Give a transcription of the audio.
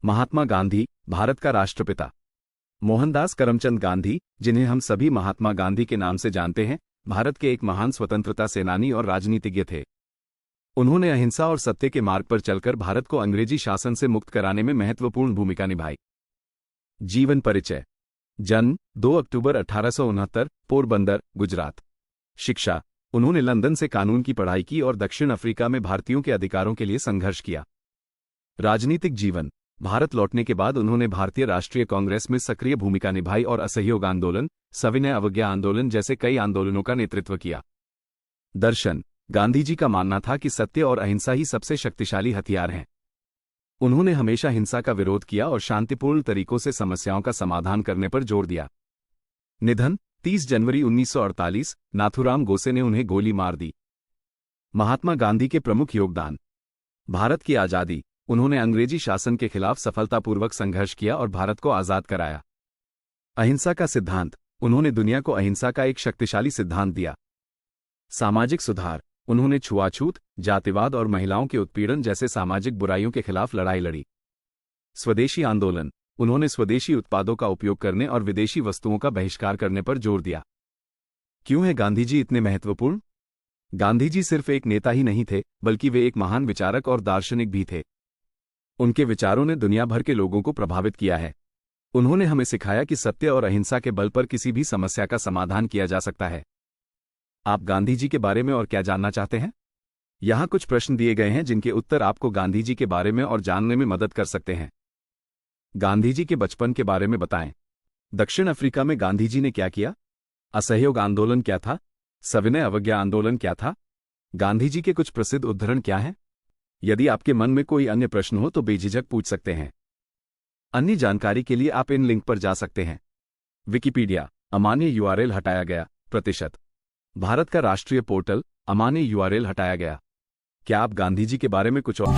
महात्मा गांधी, भारत का राष्ट्रपिता। मोहनदास करमचंद गांधी, जिन्हें हम सभी महात्मा गांधी के नाम से जानते हैं, भारत के एक महान स्वतंत्रता सेनानी और राजनीतिज्ञ थे। उन्होंने अहिंसा और सत्य के मार्ग पर चलकर भारत को अंग्रेजी शासन से मुक्त कराने में महत्वपूर्ण भूमिका निभाई। जीवन परिचय। जन्म 2 अक्टूबर 1869, पोरबंदर, गुजरात। शिक्षा। उन्होंने लंदन से कानून की पढ़ाई की और दक्षिण अफ्रीका में भारतीयों के अधिकारों के लिए संघर्ष किया। राजनीतिक जीवन। भारत लौटने के बाद उन्होंने भारतीय राष्ट्रीय कांग्रेस में सक्रिय भूमिका निभाई और असहयोग आंदोलन, सविनय अवज्ञा आंदोलन जैसे कई आंदोलनों का नेतृत्व किया। दर्शन। गांधी जी का मानना था कि सत्य और अहिंसा ही सबसे शक्तिशाली हथियार हैं। उन्होंने हमेशा हिंसा का विरोध किया और शांतिपूर्ण तरीकों से समस्याओं का समाधान करने पर जोर दिया। निधन 30 जनवरी 1948, नाथूराम गोसे ने उन्हें गोली मार दी। महात्मा गांधी के प्रमुख योगदान। भारत की आजादी। उन्होंने अंग्रेजी शासन के खिलाफ सफलतापूर्वक संघर्ष किया और भारत को आजाद कराया। अहिंसा का सिद्धांत। उन्होंने दुनिया को अहिंसा का एक शक्तिशाली सिद्धांत दिया। सामाजिक सुधार। उन्होंने छुआछूत, जातिवाद और महिलाओं के उत्पीड़न जैसे सामाजिक बुराइयों के खिलाफ लड़ाई लड़ी। स्वदेशी आंदोलन। उन्होंने स्वदेशी उत्पादों का उपयोग करने और विदेशी वस्तुओं का बहिष्कार करने पर जोर दिया। क्यों है गांधी जी इतने महत्वपूर्ण? गांधी जी सिर्फ एक नेता ही नहीं थे, बल्कि वे एक महान विचारक और दार्शनिक भी थे। उनके विचारों ने दुनिया भर के लोगों को प्रभावित किया है। उन्होंने हमें सिखाया कि सत्य और अहिंसा के बल पर किसी भी समस्या का समाधान किया जा सकता है। आप गांधी जी के बारे में और क्या जानना चाहते हैं? यहाँ कुछ प्रश्न दिए गए हैं जिनके उत्तर आपको गांधी जी के बारे में और जानने में मदद कर सकते हैं। गांधी जी के बचपन के बारे में बताएं। दक्षिण अफ्रीका में गांधी जी ने क्या किया? असहयोग आंदोलन क्या था? सविनय अवज्ञा आंदोलन क्या था? गांधी जी के कुछ प्रसिद्ध उद्धरण क्या हैं? यदि आपके मन में कोई अन्य प्रश्न हो तो बेझिझक पूछ सकते हैं। अन्य जानकारी के लिए आप इन लिंक पर जा सकते हैं। विकिपीडिया, अमान्य यूआरएल हटाया गया, %। भारत का राष्ट्रीय पोर्टल, अमान्य यूआरएल हटाया गया। क्या आप गांधी जी के बारे में कुछ और